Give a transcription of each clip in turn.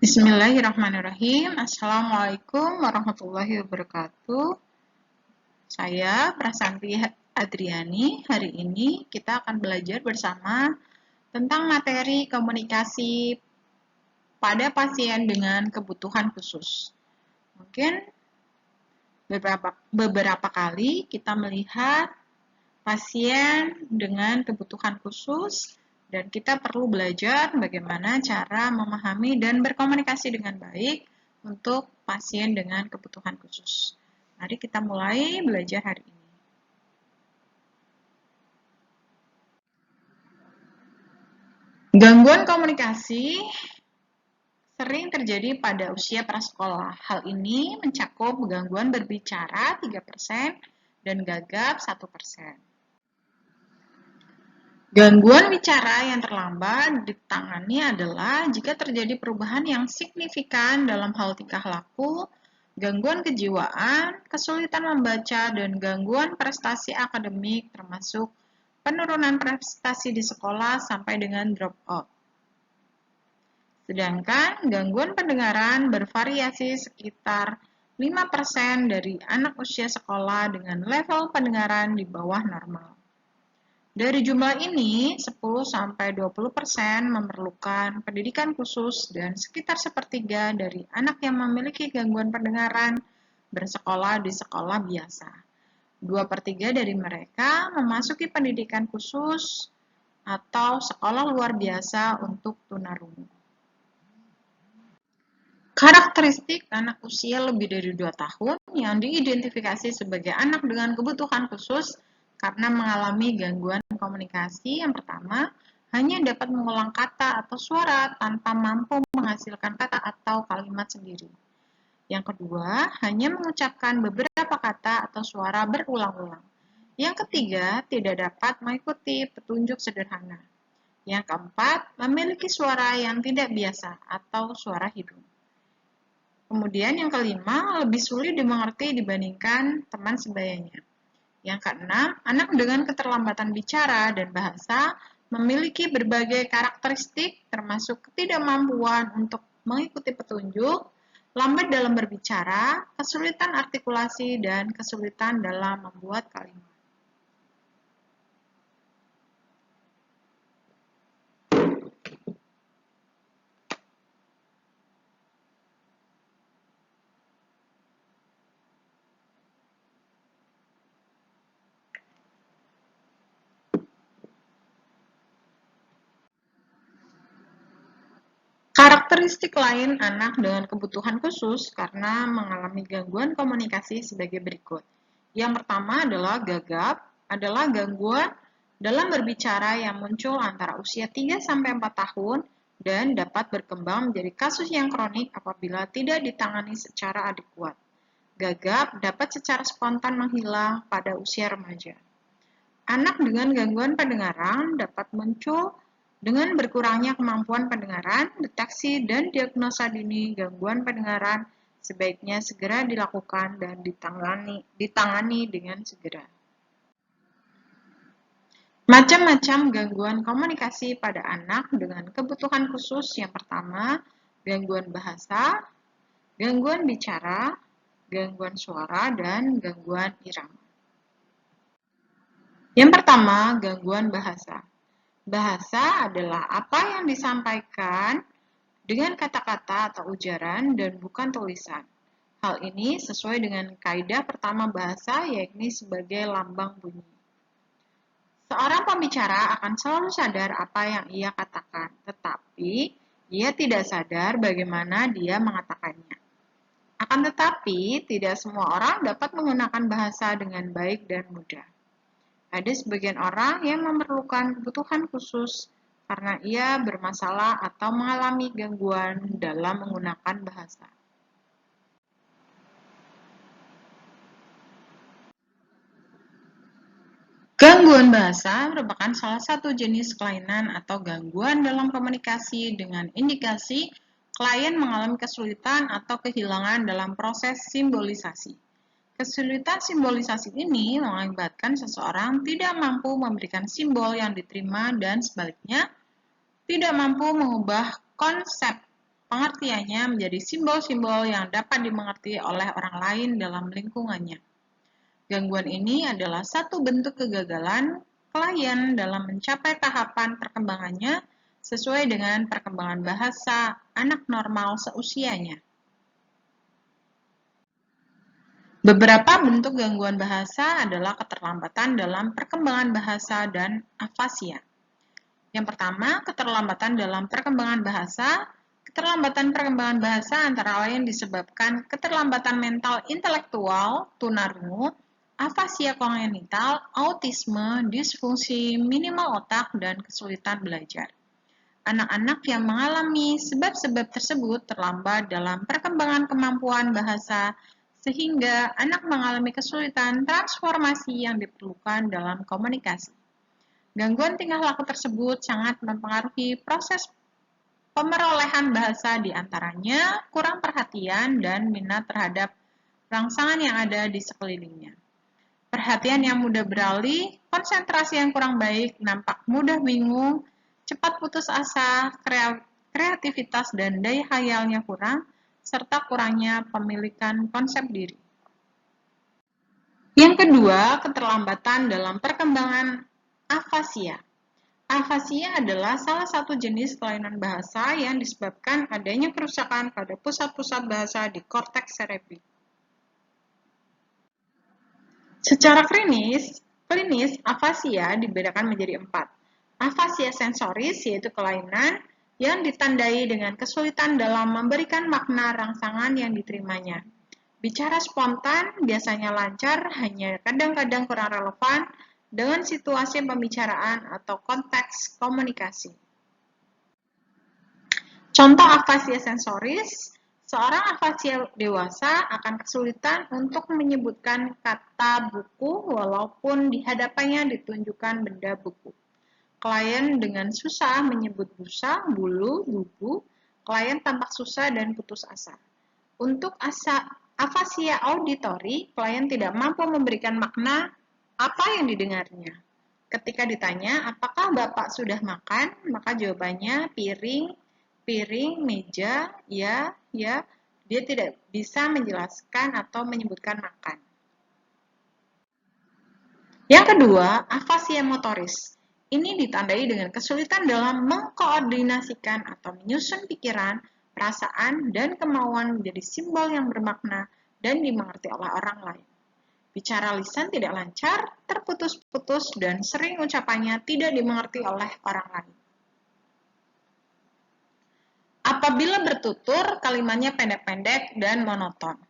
Bismillahirrahmanirrahim. Assalamualaikum warahmatullahi wabarakatuh. Saya Prasanti Adriani. Hari ini kita akan belajar bersama tentang materi komunikasi pada pasien dengan kebutuhan khusus. Mungkin beberapa kali kita melihat pasien dengan kebutuhan khusus, dan kita perlu belajar bagaimana cara memahami dan berkomunikasi dengan baik untuk pasien dengan kebutuhan khusus. Mari kita mulai belajar hari ini. Gangguan komunikasi sering terjadi pada usia prasekolah. Hal ini mencakup gangguan berbicara 3% dan gagap 1%. Gangguan bicara yang terlambat ditangani adalah jika terjadi perubahan yang signifikan dalam hal tingkah laku, gangguan kejiwaan, kesulitan membaca, dan gangguan prestasi akademik termasuk penurunan prestasi di sekolah sampai dengan drop out. Sedangkan gangguan pendengaran bervariasi sekitar 5% dari anak usia sekolah dengan level pendengaran di bawah normal. Dari jumlah ini, 10-20% memerlukan pendidikan khusus dan sekitar sepertiga dari anak yang memiliki gangguan pendengaran bersekolah di sekolah biasa. 2/3 dari mereka memasuki pendidikan khusus atau sekolah luar biasa untuk tunarungu. Karakteristik anak usia lebih dari 2 tahun yang diidentifikasi sebagai anak dengan kebutuhan khusus karena mengalami gangguan komunikasi. Yang pertama, hanya dapat mengulang kata atau suara tanpa mampu menghasilkan kata atau kalimat sendiri. Yang kedua, hanya mengucapkan beberapa kata atau suara berulang-ulang. Yang ketiga, tidak dapat mengikuti petunjuk sederhana. Yang keempat, memiliki suara yang tidak biasa atau suara hidung. Kemudian yang kelima, lebih sulit dimengerti dibandingkan teman sebayanya. Yang keenam, anak dengan keterlambatan bicara dan bahasa memiliki berbagai karakteristik termasuk ketidakmampuan untuk mengikuti petunjuk, lambat dalam berbicara, kesulitan artikulasi, dan kesulitan dalam membuat kalimat. Karakteristik lain anak dengan kebutuhan khusus karena mengalami gangguan komunikasi sebagai berikut. Yang pertama adalah gagap, adalah gangguan dalam berbicara yang muncul antara usia 3-4 tahun dan dapat berkembang menjadi kasus yang kronik apabila tidak ditangani secara adekuat. Gagap dapat secara spontan menghilang pada usia remaja. Anak dengan gangguan pendengaran dapat muncul dengan berkurangnya kemampuan pendengaran. Deteksi dan diagnosa dini gangguan pendengaran sebaiknya segera dilakukan dan ditangani dengan segera. Macam-macam gangguan komunikasi pada anak dengan kebutuhan khusus. Yang pertama, gangguan bahasa, gangguan bicara, gangguan suara, dan gangguan irama. Yang pertama, gangguan bahasa. Bahasa adalah apa yang disampaikan dengan kata-kata atau ujaran dan bukan tulisan. Hal ini sesuai dengan kaidah pertama bahasa, yakni sebagai lambang bunyi. Seorang pembicara akan selalu sadar apa yang ia katakan, tetapi ia tidak sadar bagaimana dia mengatakannya. Akan tetapi, tidak semua orang dapat menggunakan bahasa dengan baik dan mudah. Ada sebagian orang yang memerlukan kebutuhan khusus karena ia bermasalah atau mengalami gangguan dalam menggunakan bahasa. Gangguan bahasa merupakan salah satu jenis kelainan atau gangguan dalam komunikasi dengan indikasi klien mengalami kesulitan atau kehilangan dalam proses simbolisasi. Kesulitan simbolisasi ini mengakibatkan seseorang tidak mampu memberikan simbol yang diterima dan sebaliknya, tidak mampu mengubah konsep pengertiannya menjadi simbol-simbol yang dapat dimengerti oleh orang lain dalam lingkungannya. Gangguan ini adalah satu bentuk kegagalan klien dalam mencapai tahapan perkembangannya sesuai dengan perkembangan bahasa anak normal seusianya. Beberapa bentuk gangguan bahasa adalah keterlambatan dalam perkembangan bahasa dan afasia. Yang pertama, keterlambatan dalam perkembangan bahasa. Keterlambatan perkembangan bahasa antara lain disebabkan keterlambatan mental intelektual, tunarungu, afasia kongenital, autisme, disfungsi minimal otak, dan kesulitan belajar. Anak-anak yang mengalami sebab-sebab tersebut terlambat dalam perkembangan kemampuan bahasa sehingga anak mengalami kesulitan transformasi yang diperlukan dalam komunikasi. Gangguan tingkah laku tersebut sangat mempengaruhi proses pemerolehan bahasa, di antaranya kurang perhatian dan minat terhadap rangsangan yang ada di sekelilingnya. Perhatian yang mudah beralih, konsentrasi yang kurang baik, nampak mudah bingung, cepat putus asa, kreativitas dan daya khayalnya kurang, serta kurangnya pemilikan konsep diri. Yang kedua, keterlambatan dalam perkembangan afasia. Afasia adalah salah satu jenis kelainan bahasa yang disebabkan adanya kerusakan pada pusat-pusat bahasa di korteks serebri. Secara klinis afasia dibedakan menjadi 4. Afasia sensoris, yaitu kelainan yang ditandai dengan kesulitan dalam memberikan makna rangsangan yang diterimanya. Bicara spontan biasanya lancar, hanya kadang-kadang kurang relevan dengan situasi pembicaraan atau konteks komunikasi. Contoh afasia sensoris, seorang afasia dewasa akan kesulitan untuk menyebutkan kata buku walaupun di hadapannya ditunjukkan benda buku. Klien dengan susah menyebut busa, bulu, bubu. Klien tampak susah dan putus asa. Untuk afasia auditori, klien tidak mampu memberikan makna apa yang didengarnya. Ketika ditanya, apakah Bapak sudah makan? Maka jawabannya piring, meja, ya. Dia tidak bisa menjelaskan atau menyebutkan makan. Yang kedua, afasia motoris. Ini ditandai dengan kesulitan dalam mengkoordinasikan atau menyusun pikiran, perasaan, dan kemauan menjadi simbol yang bermakna dan dimengerti oleh orang lain. Bicara lisan tidak lancar, terputus-putus, dan sering ucapannya tidak dimengerti oleh orang lain. Apabila bertutur, kalimatnya pendek-pendek dan monoton.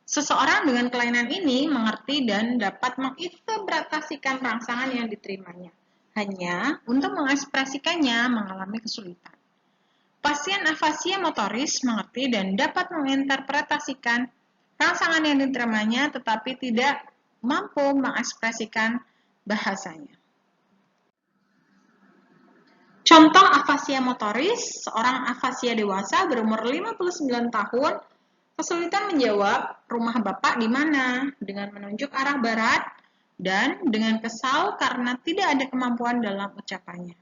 Seseorang dengan kelainan ini mengerti dan dapat menginterpretasikan rangsangan yang diterimanya. Hanya untuk mengekspresikannya mengalami kesulitan. Pasien afasia motoris mengerti dan dapat menginterpretasikan rangsangan yang diterimanya tetapi tidak mampu mengekspresikan bahasanya. Contoh afasia motoris, seorang afasia dewasa berumur 59 tahun kesulitan menjawab, rumah Bapak di mana? Dengan menunjuk arah barat dan dengan kesal karena tidak ada kemampuan dalam ucapannya.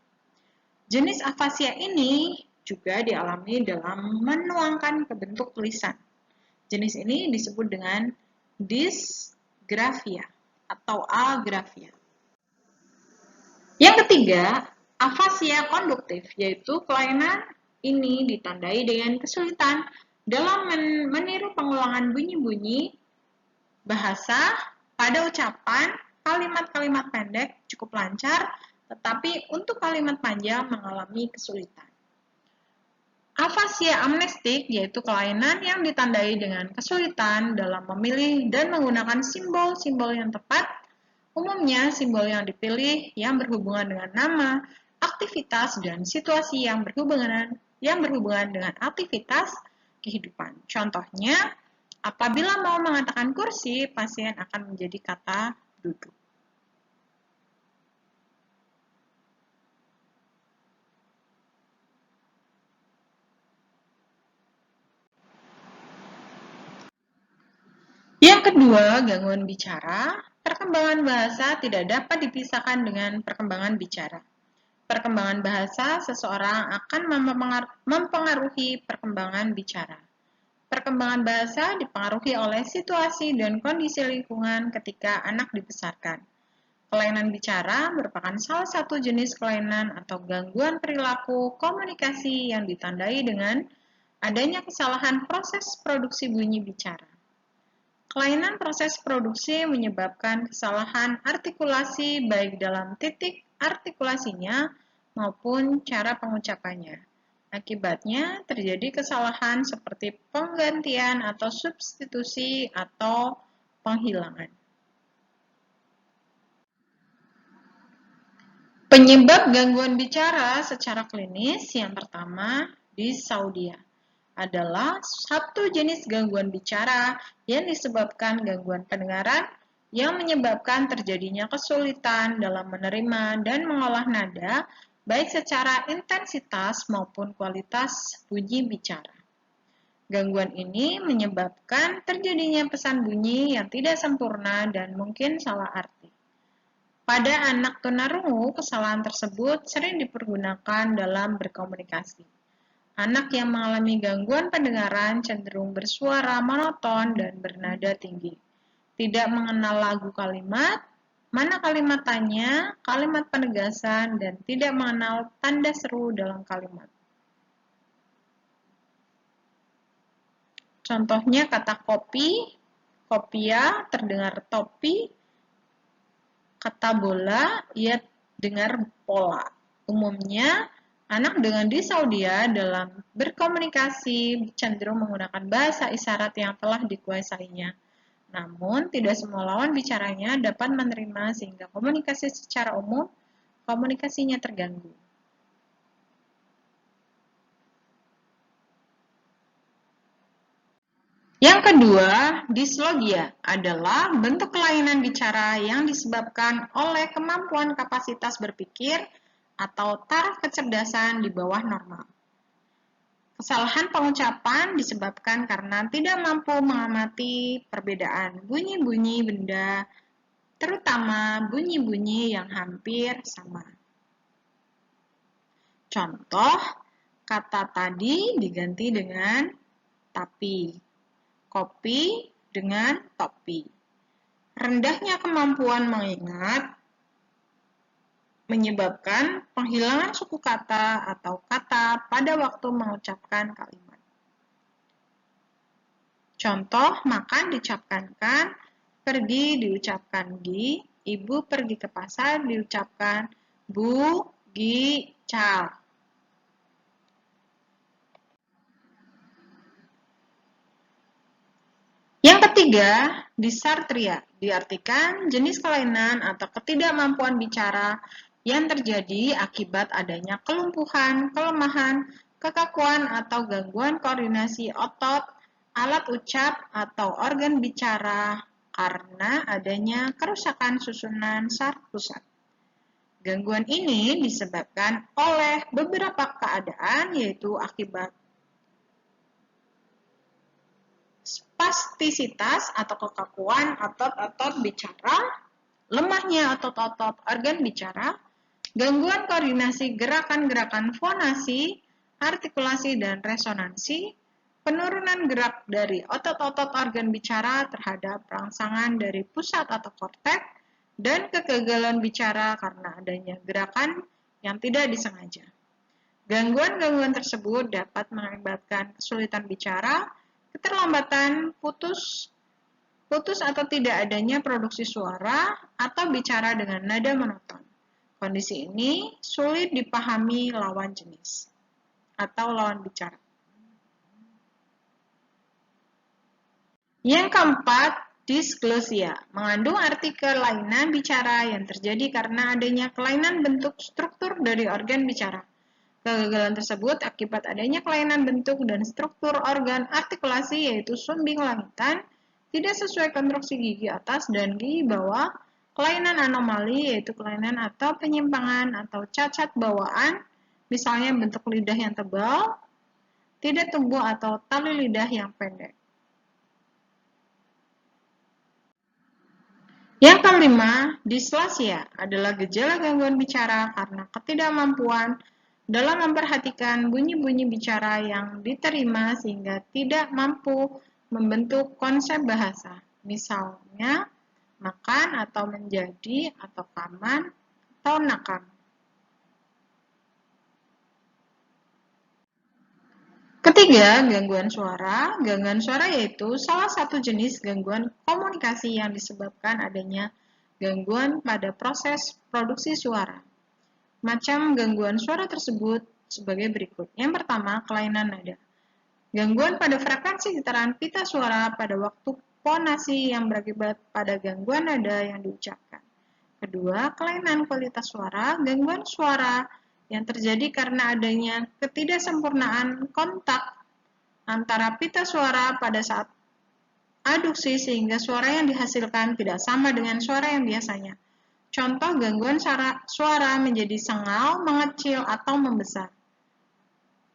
Jenis afasia ini juga dialami dalam menuangkan ke bentuk tulisan. Jenis ini disebut dengan dysgraphia atau agrafia. Yang ketiga, afasia konduktif, yaitu kelainan ini ditandai dengan kesulitan dalam meniru pengulangan bunyi-bunyi bahasa pada ucapan, kalimat-kalimat pendek cukup lancar, tetapi untuk kalimat panjang mengalami kesulitan. Afasia amnestik, yaitu kelainan yang ditandai dengan kesulitan dalam memilih dan menggunakan simbol-simbol yang tepat. Umumnya, simbol yang dipilih yang berhubungan dengan nama, aktivitas, dan situasi yang berhubungan dengan aktivitas kehidupan. Contohnya, apabila mau mengatakan kursi, pasien akan menjadi kata duduk. Yang kedua, gangguan bicara. Perkembangan bahasa tidak dapat dipisahkan dengan perkembangan bicara. Perkembangan bahasa seseorang akan mempengaruhi perkembangan bicara. Perkembangan bahasa dipengaruhi oleh situasi dan kondisi lingkungan ketika anak dibesarkan. Kelainan bicara merupakan salah satu jenis kelainan atau gangguan perilaku komunikasi yang ditandai dengan adanya kesalahan proses produksi bunyi bicara. Kelainan proses produksi menyebabkan kesalahan artikulasi baik dalam titik artikulasinya maupun cara pengucapannya. Akibatnya terjadi kesalahan seperti penggantian atau substitusi atau penghilangan. Penyebab gangguan bicara secara klinis yang pertama dysaudia adalah satu jenis gangguan bicara yang disebabkan gangguan pendengaran yang menyebabkan terjadinya kesulitan dalam menerima dan mengolah nada baik secara intensitas maupun kualitas bunyi bicara. Gangguan ini menyebabkan terjadinya pesan bunyi yang tidak sempurna dan mungkin salah arti. Pada anak tunarungu, kesalahan tersebut sering dipergunakan dalam berkomunikasi. Anak yang mengalami gangguan pendengaran cenderung bersuara monoton dan bernada tinggi. Tidak mengenal lagu kalimat, mana kalimat tanya, kalimat penegasan, dan tidak mengenal tanda seru dalam kalimat. Contohnya kata kopi, kopia, terdengar topi, kata bola, ia dengar pola. Umumnya, anak dengan dysaudia dalam berkomunikasi cenderung menggunakan bahasa isyarat yang telah dikuasainya. Namun, tidak semua lawan bicaranya dapat menerima sehingga komunikasi secara umum, komunikasinya terganggu. Yang kedua, dislogia adalah bentuk kelainan bicara yang disebabkan oleh kemampuan kapasitas berpikir atau taraf kecerdasan di bawah normal. Kesalahan pengucapan disebabkan karena tidak mampu mengamati perbedaan bunyi-bunyi benda, terutama bunyi-bunyi yang hampir sama. Contoh, kata tadi diganti dengan tapi. Kopi dengan topi. Rendahnya kemampuan mengingat menyebabkan penghilangan suku kata atau kata pada waktu mengucapkan kalimat. Contoh, makan diucapkan kan, pergi diucapkan gi, ibu pergi ke pasar diucapkan bu, gi, cal. Yang ketiga, dysarthria diartikan jenis kelainan atau ketidakmampuan bicara yang terjadi akibat adanya kelumpuhan, kelemahan, kekakuan atau gangguan koordinasi otot, alat ucap atau organ bicara karena adanya kerusakan susunan saraf pusat. Gangguan ini disebabkan oleh beberapa keadaan yaitu akibat spastisitas atau kekakuan otot-otot bicara, lemahnya otot-otot organ bicara, gangguan koordinasi gerakan-gerakan fonasi, artikulasi dan resonansi, penurunan gerak dari otot-otot organ bicara terhadap rangsangan dari pusat atau korteks, dan kegagalan bicara karena adanya gerakan yang tidak disengaja. Gangguan-gangguan tersebut dapat mengakibatkan kesulitan bicara, keterlambatan, putus atau tidak adanya produksi suara, atau bicara dengan nada monoton. Kondisi ini sulit dipahami lawan jenis atau lawan bicara. Yang keempat, dysglosia mengandung arti kelainan bicara yang terjadi karena adanya kelainan bentuk struktur dari organ bicara. Kegagalan tersebut akibat adanya kelainan bentuk dan struktur organ artikulasi yaitu sumbing langitan, tidak sesuai konstruksi gigi atas dan gigi bawah, kelainan anomali yaitu kelainan atau penyimpangan atau cacat bawaan, misalnya bentuk lidah yang tebal, tidak tumbuh atau tali lidah yang pendek. Yang kelima, dislasia adalah gejala gangguan bicara karena ketidakmampuan dalam memperhatikan bunyi-bunyi bicara yang diterima sehingga tidak mampu membentuk konsep bahasa. Misalnya, makan atau menjadi atau kaman atau nakam. Ketiga, gangguan suara. Gangguan suara yaitu salah satu jenis gangguan komunikasi yang disebabkan adanya gangguan pada proses produksi suara. Macam gangguan suara tersebut sebagai berikut. Yang pertama, kelainan nada. Gangguan pada frekuensi getaran pita suara pada waktu fonasi yang berakibat pada gangguan nada yang diucapkan. Kedua, kelainan kualitas suara. Gangguan suara yang terjadi karena adanya ketidaksempurnaan kontak antara pita suara pada saat aduksi sehingga suara yang dihasilkan tidak sama dengan suara yang biasanya. Contoh gangguan suara menjadi sengal, mengecil, atau membesar.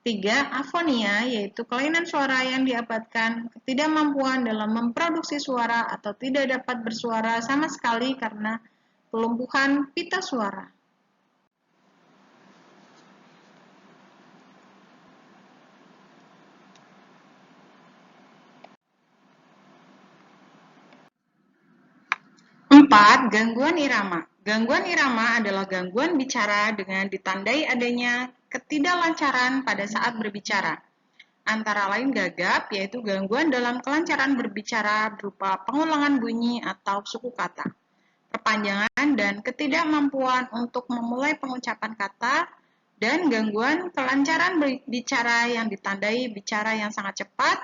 3. Afonia, yaitu kelainan suara yang diakibatkan ketidakmampuan dalam memproduksi suara atau tidak dapat bersuara sama sekali karena kelumpuhan pita suara. Empat, gangguan irama. Gangguan irama adalah gangguan bicara dengan ditandai adanya ketidaklancaran pada saat berbicara. Antara lain gagap, yaitu gangguan dalam kelancaran berbicara berupa pengulangan bunyi atau suku kata, perpanjangan dan ketidakmampuan untuk memulai pengucapan kata, dan gangguan kelancaran bicara yang ditandai bicara yang sangat cepat,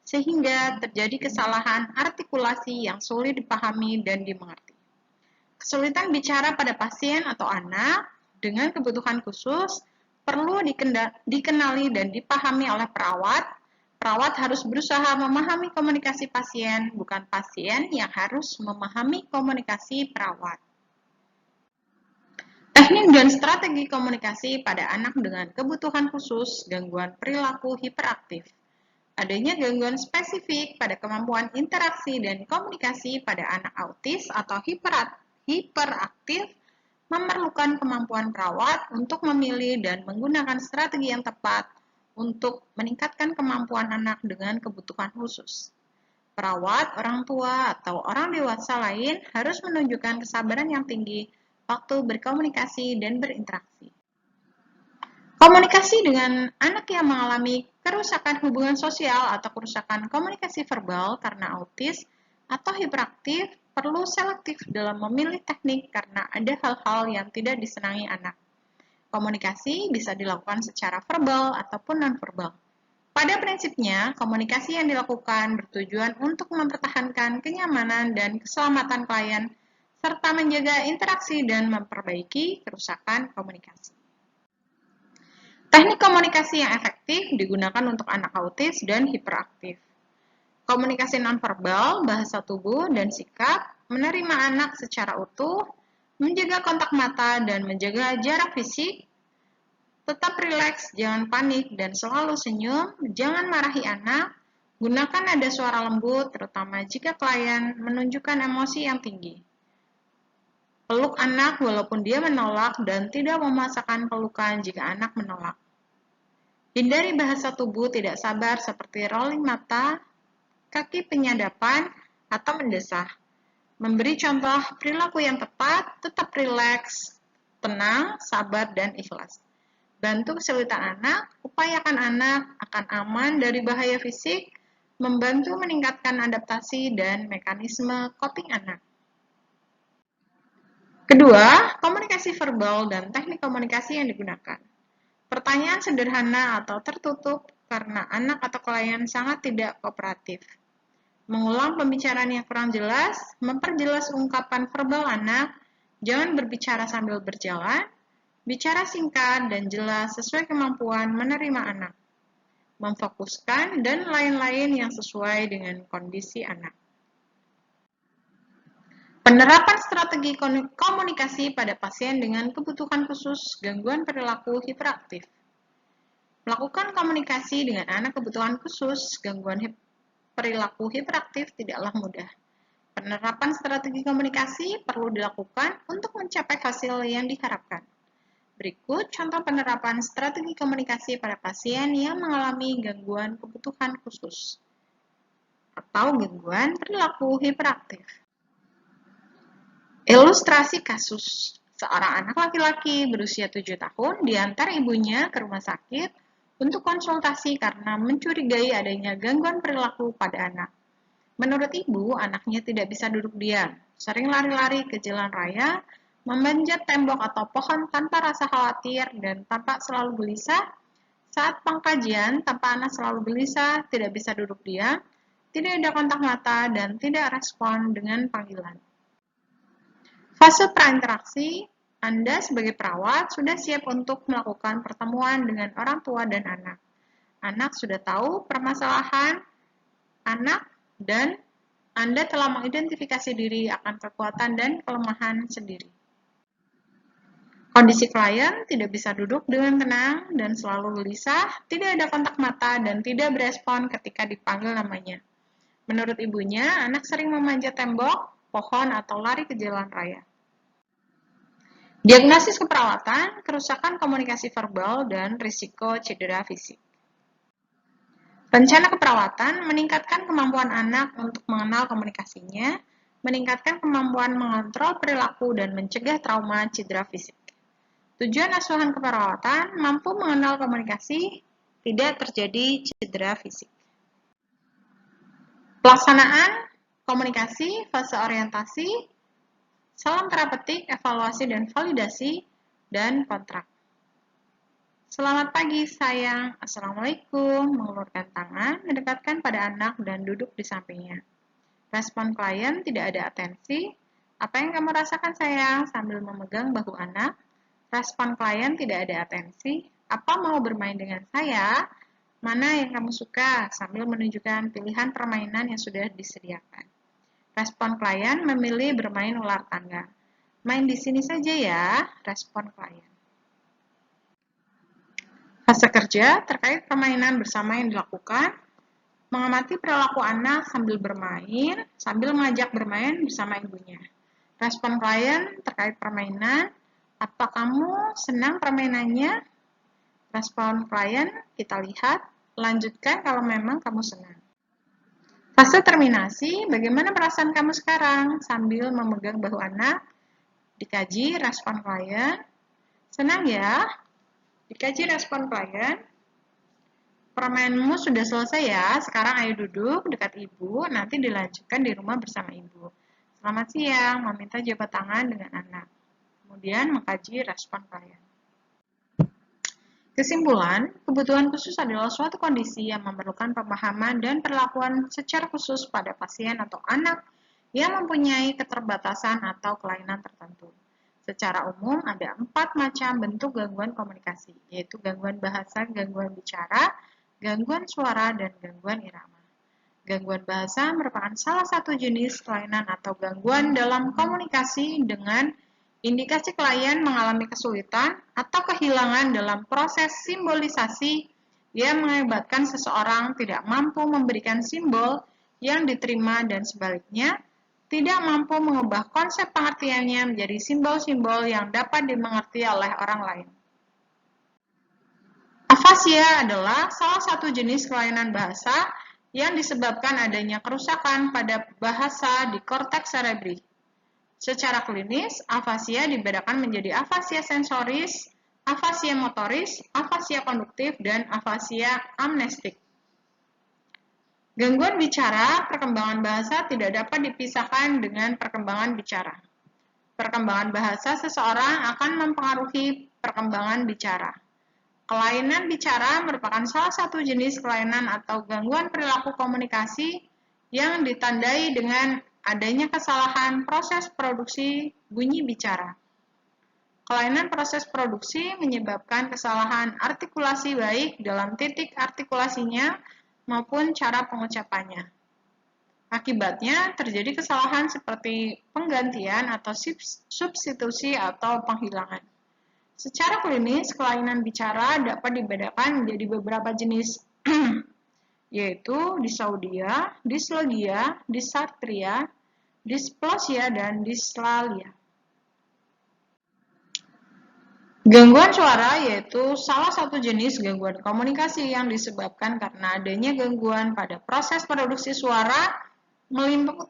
sehingga terjadi kesalahan artikulasi yang sulit dipahami dan dimengerti. Kesulitan bicara pada pasien atau anak dengan kebutuhan khusus perlu dikenali dan dipahami oleh perawat. Perawat harus berusaha memahami komunikasi pasien, bukan pasien yang harus memahami komunikasi perawat. Teknik dan strategi komunikasi pada anak dengan kebutuhan khusus, gangguan perilaku hiperaktif. Adanya gangguan spesifik pada kemampuan interaksi dan komunikasi pada anak autis atau hiperaktif memerlukan kemampuan perawat untuk memilih dan menggunakan strategi yang tepat untuk meningkatkan kemampuan anak dengan kebutuhan khusus. Perawat, orang tua, atau orang dewasa lain harus menunjukkan kesabaran yang tinggi waktu berkomunikasi dan berinteraksi. Komunikasi dengan anak yang mengalami kerusakan hubungan sosial atau kerusakan komunikasi verbal karena autis atau hiperaktif perlu selektif dalam memilih teknik karena ada hal-hal yang tidak disenangi anak. Komunikasi bisa dilakukan secara verbal ataupun non-verbal. Pada prinsipnya, komunikasi yang dilakukan bertujuan untuk mempertahankan kenyamanan dan keselamatan klien, serta menjaga interaksi dan memperbaiki kerusakan komunikasi. Teknik komunikasi yang efektif digunakan untuk anak autis dan hiperaktif. Komunikasi nonverbal, bahasa tubuh, dan sikap, menerima anak secara utuh, menjaga kontak mata dan menjaga jarak fisik, tetap rileks, jangan panik, dan selalu senyum, jangan marahi anak, gunakan nada suara lembut, terutama jika klien menunjukkan emosi yang tinggi. Peluk anak walaupun dia menolak dan tidak memaksakan pelukan jika anak menolak. Hindari bahasa tubuh tidak sabar seperti rolling mata, kaki penyadapan, atau mendesah. Memberi contoh perilaku yang tepat, tetap rileks, tenang, sabar, dan ikhlas. Bantu kesulitan anak, upayakan anak akan aman dari bahaya fisik, membantu meningkatkan adaptasi dan mekanisme coping anak. Kedua, komunikasi verbal dan teknik komunikasi yang digunakan. Pertanyaan sederhana atau tertutup karena anak atau klien sangat tidak kooperatif. Mengulang pembicaraan yang kurang jelas, memperjelas ungkapan verbal anak, jangan berbicara sambil berjalan, bicara singkat dan jelas sesuai kemampuan menerima anak, memfokuskan, dan lain-lain yang sesuai dengan kondisi anak. Penerapan strategi komunikasi pada pasien dengan kebutuhan khusus gangguan perilaku hiperaktif. Melakukan komunikasi dengan anak kebutuhan khusus gangguan perilaku hiperaktif tidaklah mudah. Penerapan strategi komunikasi perlu dilakukan untuk mencapai hasil yang diharapkan. Berikut contoh penerapan strategi komunikasi pada pasien yang mengalami gangguan kebutuhan khusus atau gangguan perilaku hiperaktif. Ilustrasi kasus. Seorang anak laki-laki berusia 7 tahun diantar ibunya ke rumah sakit untuk konsultasi karena mencurigai adanya gangguan perilaku pada anak. Menurut ibu, anaknya tidak bisa duduk diam, sering lari-lari ke jalan raya, memanjat tembok atau pohon tanpa rasa khawatir dan tampak selalu gelisah. Saat pengkajian, tampak anak selalu gelisah, tidak bisa duduk diam, tidak ada kontak mata, dan tidak respon dengan panggilan. Fase prainteraksi, Anda sebagai perawat sudah siap untuk melakukan pertemuan dengan orang tua dan anak. Anak sudah tahu permasalahan anak dan Anda telah mengidentifikasi diri akan kekuatan dan kelemahan sendiri. Kondisi klien tidak bisa duduk dengan tenang dan selalu gelisah, tidak ada kontak mata dan tidak berespon ketika dipanggil namanya. Menurut ibunya, anak sering memanjat tembok, pohon, atau lari ke jalan raya. Diagnosis keperawatan, kerusakan komunikasi verbal, dan risiko cedera fisik. Rencana keperawatan meningkatkan kemampuan anak untuk mengenal komunikasinya, meningkatkan kemampuan mengontrol perilaku, dan mencegah trauma cedera fisik. Tujuan asuhan keperawatan mampu mengenal komunikasi, tidak terjadi cedera fisik. Pelaksanaan komunikasi, fase orientasi, salam terapeutik, evaluasi dan validasi, dan kontrak. Selamat pagi sayang, Assalamualaikum, mengulurkan tangan, mendekatkan pada anak dan duduk di sampingnya. Respon klien tidak ada atensi, apa yang kamu rasakan sayang sambil memegang bahu anak. Respon klien tidak ada atensi, apa mau bermain dengan saya? Mana yang kamu suka sambil menunjukkan pilihan permainan yang sudah disediakan. Respon klien memilih bermain ular tangga. Main di sini saja ya, respon klien. Fase kerja terkait permainan bersama yang dilakukan, mengamati perilaku anak sambil bermain, sambil mengajak bermain bersama ibunya. Respon klien terkait permainan, apa kamu senang permainannya? Respon klien, kita lihat, lanjutkan kalau memang kamu senang. Fase terminasi, bagaimana perasaan kamu sekarang? Sambil memegang bahu anak, dikaji respon klien. Senang ya? Dikaji respon klien. Permainanmu sudah selesai ya, sekarang ayo duduk dekat ibu, nanti dilanjutkan di rumah bersama ibu. Selamat siang, meminta jabat tangan dengan anak. Kemudian mengkaji respon klien. Kesimpulan, kebutuhan khusus adalah suatu kondisi yang memerlukan pemahaman dan perlakuan secara khusus pada pasien atau anak yang mempunyai keterbatasan atau kelainan tertentu. Secara umum, ada 4 macam bentuk gangguan komunikasi, yaitu gangguan bahasa, gangguan bicara, gangguan suara, dan gangguan irama. Gangguan bahasa merupakan salah satu jenis kelainan atau gangguan dalam komunikasi dengan indikasi klien mengalami kesulitan atau kehilangan dalam proses simbolisasi yang mengakibatkan seseorang tidak mampu memberikan simbol yang diterima dan sebaliknya, tidak mampu mengubah konsep pengertiannya menjadi simbol-simbol yang dapat dimengerti oleh orang lain. Afasia adalah salah satu jenis kelainan bahasa yang disebabkan adanya kerusakan pada bahasa di korteks cerebri. Secara klinis, afasia dibedakan menjadi afasia sensoris, afasia motoris, afasia konduktif, dan afasia amnestik. Gangguan bicara, perkembangan bahasa tidak dapat dipisahkan dengan perkembangan bicara. Perkembangan bahasa seseorang akan mempengaruhi perkembangan bicara. Kelainan bicara merupakan salah satu jenis kelainan atau gangguan perilaku komunikasi yang ditandai dengan adanya kesalahan proses produksi bunyi bicara. Kelainan proses produksi menyebabkan kesalahan artikulasi baik dalam titik artikulasinya maupun cara pengucapannya. Akibatnya terjadi kesalahan seperti penggantian atau substitusi atau penghilangan. Secara klinis, kelainan bicara dapat dibedakan menjadi beberapa jenis, yaitu disaudia, dislogia, dysarthria, displosia, dan dislalia. Gangguan suara yaitu salah satu jenis gangguan komunikasi yang disebabkan karena adanya gangguan pada proses produksi suara,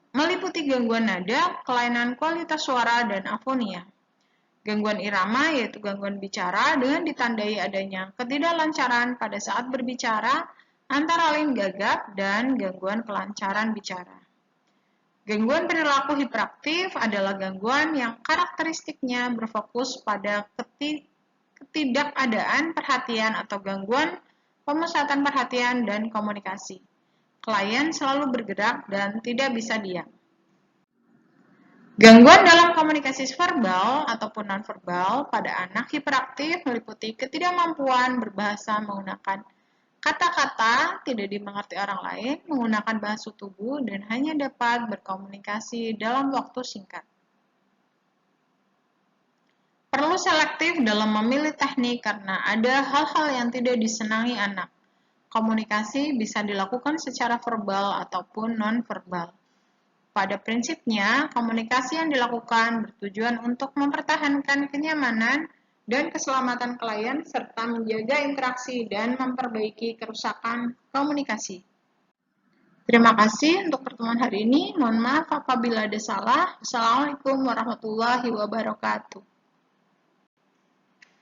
meliputi gangguan nada, kelainan kualitas suara, dan afonia. Gangguan irama yaitu gangguan bicara dengan ditandai adanya ketidaklancaran pada saat berbicara, antara lain gagap, dan gangguan kelancaran bicara. Gangguan perilaku hiperaktif adalah gangguan yang karakteristiknya berfokus pada ketidakadaan perhatian atau gangguan pemusatan perhatian dan komunikasi. Klien selalu bergerak dan tidak bisa diam. Gangguan dalam komunikasi verbal ataupun nonverbal pada anak hiperaktif meliputi ketidakmampuan berbahasa menggunakan kata-kata, tidak dimengerti orang lain, menggunakan bahasa tubuh, dan hanya dapat berkomunikasi dalam waktu singkat. Perlu selektif dalam memilih teknik karena ada hal-hal yang tidak disenangi anak. Komunikasi bisa dilakukan secara verbal ataupun non-verbal. Pada prinsipnya, komunikasi yang dilakukan bertujuan untuk mempertahankan kenyamanan dan keselamatan klien serta menjaga interaksi dan memperbaiki kerusakan komunikasi. Terima kasih untuk pertemuan hari ini. Mohon maaf apabila ada salah. Wassalamualaikum warahmatullahi wabarakatuh.